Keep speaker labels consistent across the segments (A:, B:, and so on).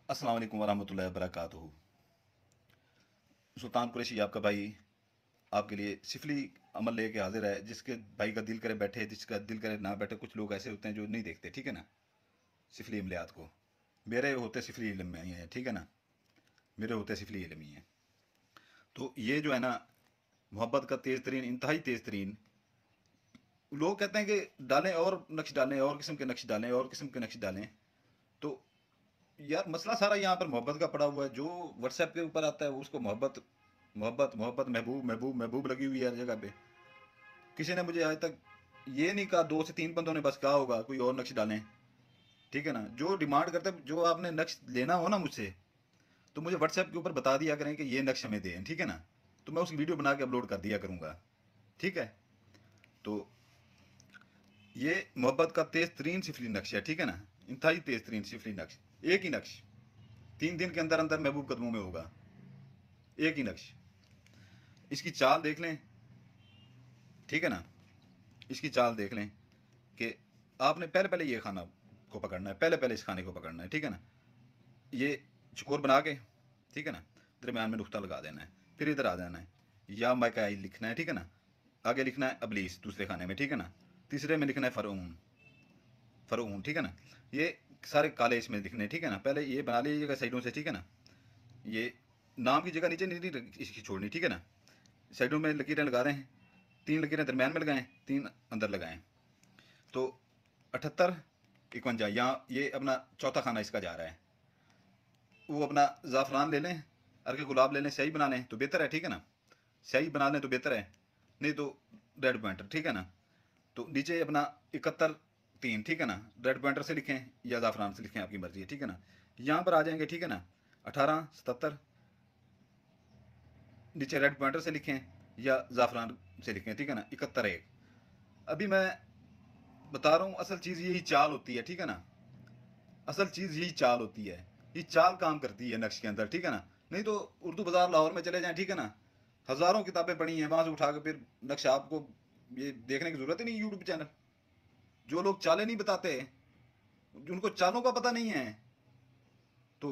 A: अस्सलाम वालेकुम वरहमतुल्लाहि वबरकातुहू। सुल्तान कुरैशी आपका भाई आपके लिए सिफली अमल लेके हाजिर है। जिसके भाई का दिल करे बैठे, जिसका दिल करे ना बैठे। कुछ लोग ऐसे होते हैं जो नहीं देखते, ठीक है ना, सिफली अमलियात को। मेरे होते सिफली इल्म में ही हैं, ठीक है ना, मेरे होते सिफली इल्म ही हैं। तो ये जो है ना, मोहब्बत का तेज़ तरीन, इंतहाई तेज़ तरीन। लोग कहते हैं कि डालें और नक्श डालें, और किस्म के नक्श डालें, और किस्म के नक्श डालें। तो यार मसला सारा यहाँ पर मोहब्बत का पड़ा हुआ है। जो व्हाट्सएप के ऊपर आता है उसको मोहब्बत मोहब्बत मोहब्बत, महबूब महबूब महबूब लगी हुई है हर जगह पे। किसी ने मुझे आज तक ये नहीं कहा, 2 से 3 बंदों ने बस कहा होगा कोई और नक्श डालें, ठीक है ना। जो डिमांड करते हैं, जो आपने नक्श लेना हो ना मुझसे, तो मुझे व्हाट्सएप के ऊपर बता दिया करें कि ये नक्श हमें दें, ठीक है ना। तो मैं उसकी वीडियो बना के अपलोड कर दिया करूँगा, ठीक है। तो ये मोहब्बत का तेज तरीन सिफली नक्श है, ठीक है ना, इंतहाई तेज तरीन सिफली नक्श। एक ही नक्श 3 दिन के अंदर अंदर महबूब कदमों में होगा, एक ही नक्श। इसकी चाल देख लें, ठीक है ना, इसकी चाल देख लें कि आपने पहले पहले ये खाना को पकड़ना है, पहले पहले इस खाने को पकड़ना है, ठीक है ना। ये चकोर बना के, ठीक है ना, दरमियान में नुक्ता लगा देना है। फिर इधर आ जाना है, या मैकाई लिखना है, ठीक है ना। आगे लिखना है अबलीस दूसरे खाने में, ठीक है ना। तीसरे में लिखना है फ़रऊन, फ़रऊन, ठीक है ना। ये सारे काले इसमें लिखने हैं, ठीक है ना। पहले ये बना लीजिएगा साइडों से, ठीक है ना। ये नाम की जगह नीचे नहीं इसकी छोड़नी, ठीक है ना। साइडों में लकीरें लगा रहे हैं, 3 लकीरें दरमियान में लगाएं, 3 अंदर लगाएं। तो 78 51, यहाँ ये अपना चौथा खाना इसका जा रहा है। वो अपना ज़ाफ़रान ले लें, अर्के गुलाब ले लें, स्याही बना लें तो बेहतर है, ठीक है ना। स्याही बना लें तो बेहतर है, नहीं तो रेड पॉइंटर, ठीक है ना। तो नीचे अपना 71 3, ठीक है ना। रेड पॉइंटर से लिखें या ज़ाफ़रान से लिखें, आपकी मर्ज़ी है, ठीक है ना। यहाँ पर आ जाएंगे, ठीक है ना। 18 77 नीचे रेड पॉइंटर से लिखें या ज़ाफ़रान से लिखें, ठीक है ना। 71 1। अभी मैं बता रहा हूँ, असल चीज़ यही चाल होती है, ठीक है ना। असल चीज़ यही चाल होती है, ये चाल काम करती है नक्श के अंदर, ठीक है ना। नहीं तो उर्दू बाज़ार लाहौर में चले जाएं, ठीक है ना, हज़ारों किताबें पढ़ी हैं, वहाँ से उठा कर फिर नक्श आपको ये देखने की ज़रूरत ही नहीं। यूट्यूब चैनल, जो लोग चालें नहीं बताते, उनको चालों का पता नहीं है, तो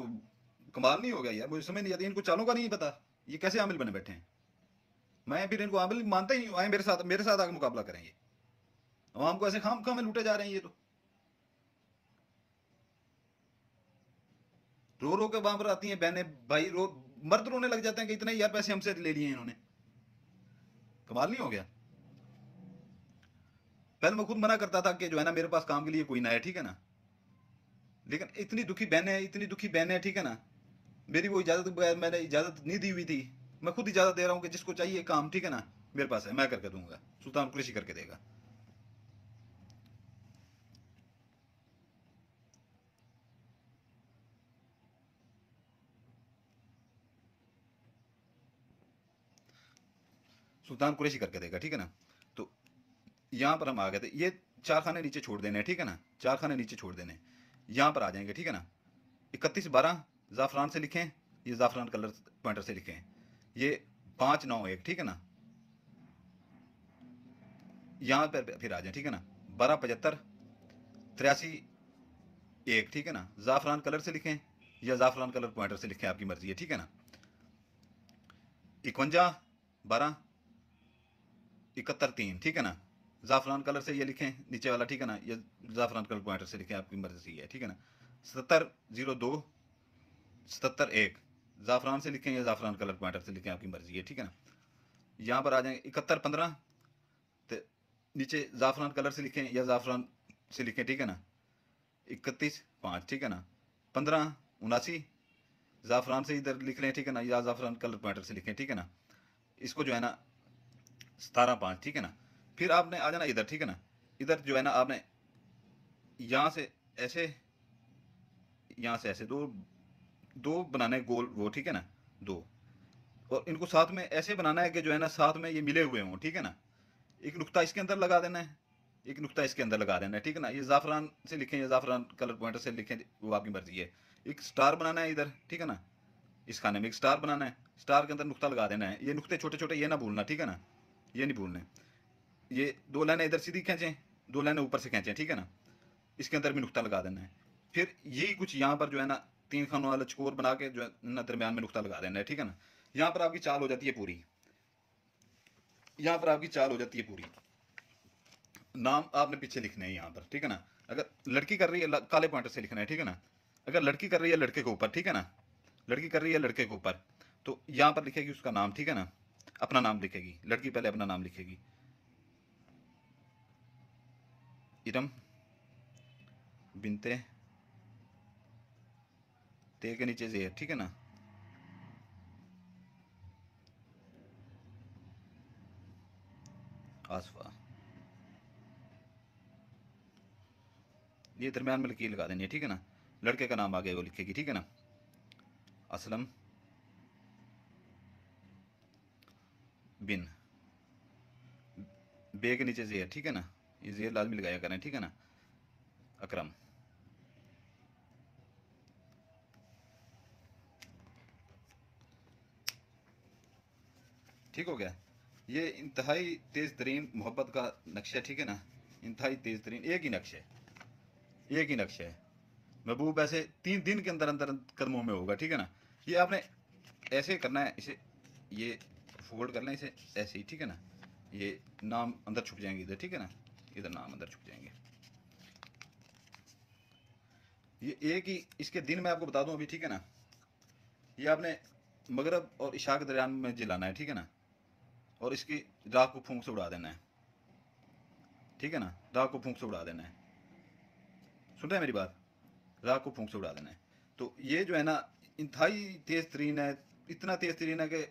A: कमाल नहीं हो गया यार। मुझे समझ नहीं आती, इनको चालों का नहीं पता, ये कैसे आमिल बने बैठे हैं। मैं फिर इनको आमिल मानता ही नहीं हूँ। आए मेरे साथ आगे मुकाबला करें, ये आवाम को ऐसे खाम खाम में लूटे जा रहे हैं। ये तो रो रो के वहां पर आती हैं बहनें, भाई रो, मर्द रोने लग जाते हैं कि इतने यार पैसे हमसे ले लिए इन्होंने। कमाल नहीं हो गया। पहले मैं खुद मना करता था कि जो है ना, मेरे पास काम के लिए कोई ना है, ठीक है ना। लेकिन इतनी दुखी बहनें, इतनी दुखी बहनें, ठीक है ना। मेरी वो इजाजत बगैर, मैंने इजाजत नहीं दी हुई थी, मैं खुद इजाजत दे रहा हूँ कि जिसको चाहिए काम, ठीक है ना, मेरे पास है, मैं करके दूंगा। सुल्तान कुरैशी करके देगा। सुल्तान कुरैशी करके देगा, ठीक है ना। तो यहाँ पर हम आ गए थे। ये 4 खाने नीचे छोड़ देने, ठीक है ना, 4 खाने नीचे छोड़ देने। यहाँ पर आ जाएंगे, ठीक है ना। 31 12 ज़ाफ़रान से लिखें, ये ज़ाफ़रान कलर पॉइंटर से लिखें। ये 5 9 1, ठीक है ना। यहाँ पर फिर आ जाए, ठीक है ना। 12 75 83 1, ठीक है ना। ज़ाफ़रान कलर से लिखें या ज़ाफ़रान कलर पॉइंटर से लिखें, आपकी मर्जी है, ठीक है ना। 51 12 71 3, ठीक है ना। ज़ाफ़रान कलर से ये लिखें नीचे वाला, ठीक है ना। ये ज़ाफ़रान कलर पॉइंटर से लिखें, आपकी मर्जी है, ठीक है ना। 77 02 77 1, ज़ाफ़रान से लिखें या ज़ाफ़रान कलर पॉइंटर से लिखें, आपकी मर्जी है, ठीक है ना। यहाँ पर आ जाएंगे 71 15, तो नीचे ज़ाफ़रान कलर से लिखें या ज़ाफ़रान से लिखें, ठीक है ना। 31 5, ठीक है ना। 15 79 ज़ाफ़रान से इधर लिख लें, ठीक है ना, या ज़ाफ़रान कलर पॉइंटर से लिखें, ठीक है ना। इसको जो है ना 17 5, ठीक है ना। फिर आपने आ जाना इधर, ठीक है ना। इधर जो है ना, आपने यहाँ से ऐसे, यहाँ से ऐसे दो दो बनाने गोल वो, ठीक है ना, दो। और इनको साथ में ऐसे बनाना है कि जो है ना, साथ में ये मिले हुए हों, ठीक है ना। एक नुक्ता इसके अंदर लगा देना है, एक नुक्ता इसके अंदर लगा देना है, ठीक है ना। ये ज़ाफ़रान से लिखें या ज़ाफ़रान कलर पॉइंटर से लिखें, वो आपकी मर्जी है। एक स्टार बनाना है इधर, ठीक है ना। इस खाने में एक स्टार बनाना है, स्टार के अंदर नुक्ता लगा देना है। ये नुक्ते छोटे छोटे ये ना भूलना, ठीक है ना, ये नहीं भूलने। ये 2 लाइनें इधर सीधी खींचें, 2 लाइनें ऊपर से खींचें, ठीक है ना। इसके अंदर भी नुक्ता लगा देना है। फिर यही कुछ यहाँ पर जो है ना, 3 खानों वाला चकोर बना के जो है ना दरमियान में नुक्ता लगा देना है, ठीक है ना। यहाँ पर आपकी चाल हो जाती है पूरी, यहाँ पर आपकी चाल हो जाती है पूरी। नाम आपने पीछे लिखने हैं यहाँ पर, ठीक है ना। अगर लड़की कर रही है काले पॉइंटर से लिखना है, ठीक है ना। अगर लड़की कर रही है लड़के के ऊपर, ठीक है ना, लड़की कर रही है लड़के के ऊपर, तो यहाँ पर लिखेगी उसका नाम, ठीक है ना, अपना नाम लिखेगी। लड़की पहले अपना नाम लिखेगी, इरम बिनते ते के नीचे जेर, ठीक है ना। आसफा, ये दरमियान में लकीर लगा देनी है, ठीक है ना। लड़के का नाम आगे वो लिखेगी, ठीक है ना। असलम बिन, बे के नीचे जेर, ठीक है ना, ये जेर लाजमी लगाया करें, ठीक है ना। अकरम, ठीक हो गया। ये इंतहाई तेज तरीन मोहब्बत का नक्शा, ठीक है ना। इंतहाई तेज तरीन एक ही नक्शा है, एक ही नक्शा है। महबूब ऐसे 3 दिन के अंदर अंदर कदमों में होगा, ठीक है ना। ये आपने ऐसे करना है, इसे ये फोल्ड करना है, इसे ऐसे ही, ठीक है ना। ये नाम अंदर छुप जाएंगे इधर, ठीक है ना, इधर नाम अंदर छुप जाएंगे। ये एक ही इसके दिन मैं आपको बता दूं अभी, ठीक है ना। ये आपने मगरब और इशा के दरमियान में जलाना है, ठीक है ना। और इसकी राख को फूंक से उड़ा देना है, ठीक है ना। राख को फूंक से उड़ा देना है, सुन रहे हैं मेरी बात। राख को फूंक से उड़ा देना है। तो ये जो है ना इंतहाई तेज तरीन है, इतना तेज तरीन है कि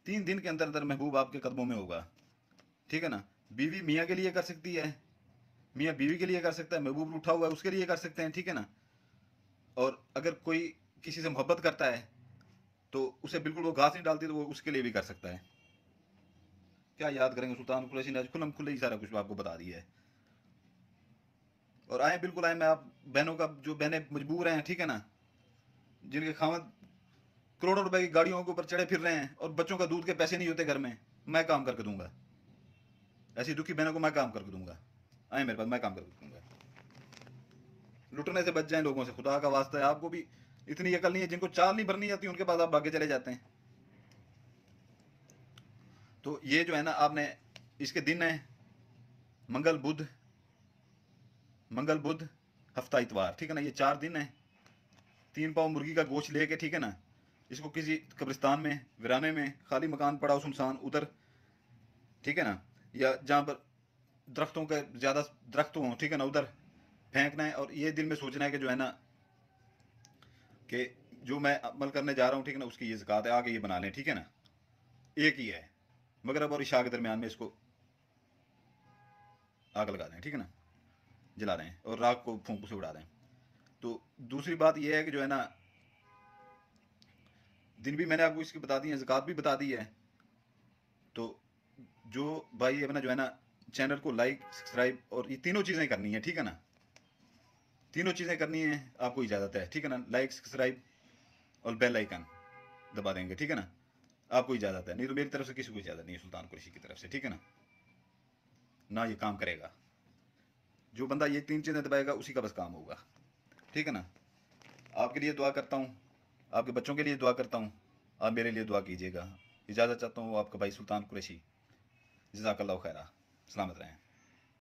A: 3 दिन के अंदर अंदर महबूब आपके कदमों में होगा, ठीक है ना। बीवी मियाँ के लिए कर सकती है, मियाँ बीवी के लिए कर सकता है, महबूब उठा हुआ है उसके लिए कर सकते हैं, ठीक है ना। और अगर कोई किसी से मोहब्बत करता है तो उसे बिल्कुल वो घास नहीं डालती, तो वो उसके लिए भी कर सकता है। क्या याद करेंगे, सुल्तान कुरैशी ने आज खुल्लम खुल्ले ही सारा कुछ आपको बता दिया है। और आए बिल्कुल आए, मैं आप बहनों का, जो बहनें मजबूर हैं, ठीक है ना, जिनके खामद करोड़ों रुपए की गाड़ियों के ऊपर चढ़े फिर रहे हैं और बच्चों का दूध के पैसे नहीं होते घर में, मैं काम करके दूंगा। ऐसी दुखी बहनों को मैं काम करके दूंगा, आए मेरे पास, मैं काम करके दूंगा। लुटने से बच जाएं लोगों से, खुदा का वास्ता है। आपको भी इतनी अकल नहीं है, जिनको चाल नहीं भरनी आती उनके पास आप भागे चले जाते हैं। तो ये जो है ना, आपने इसके दिन है मंगल बुध, मंगल बुध हफ्ता इतवार, ठीक है ना। ये 4 दिन है। 3 पाव मुर्गी का गोश्त लेके, ठीक है ना, इसको किसी कब्रिस्तान में, वीराने में, खाली मकान पड़ा हो सुनसान, उधर, ठीक है ना, या जहाँ पर दरख्तों के ज़्यादा दरख्त हों, ठीक है ना, उधर फेंकना है। और ये दिल में सोचना है कि जो है ना, कि जो मैं अमल करने जा रहा हूँ, ठीक है ना, उसकी ये ज़कात है, आगे ये बना लें, ठीक है ना। एक ही है, मगरब और इशा के दरमियान में इसको आग लगा दें, ठीक है ना, जला दें और राख को फूंक से उड़ा दें। तो दूसरी बात यह है कि जो है ना, दिन भी मैंने आपको इसकी बता दी है, ज़कात भी बता दी है। तो जो भाई अपना जो है ना, चैनल को लाइक सब्सक्राइब और ये तीनों चीज़ें करनी है, ठीक है ना। तीनों चीज़ें करनी है, आपको इजाज़त है, ठीक है ना। लाइक सब्सक्राइब और बेल आइकन दबा देंगे, ठीक है ना। आपको इजाज़त है, नहीं तो मेरी तरफ से किसी को इजाज़त नहीं है, सुल्तान कुरैशी की तरफ से, ठीक है ना। ना ये काम करेगा, जो बंदा ये 3 चीज़ें दबाएगा उसी का बस काम होगा, ठीक है ना। आपके लिए दुआ करता हूँ, आपके बच्चों के लिए दुआ करता हूँ, आप मेरे लिए दुआ कीजिएगा। इजाज़त चाहता हूँ, आपका भाई सुल्तान कुरैशी। जज़ाकल्लाहु खैरा, सलामत रहें।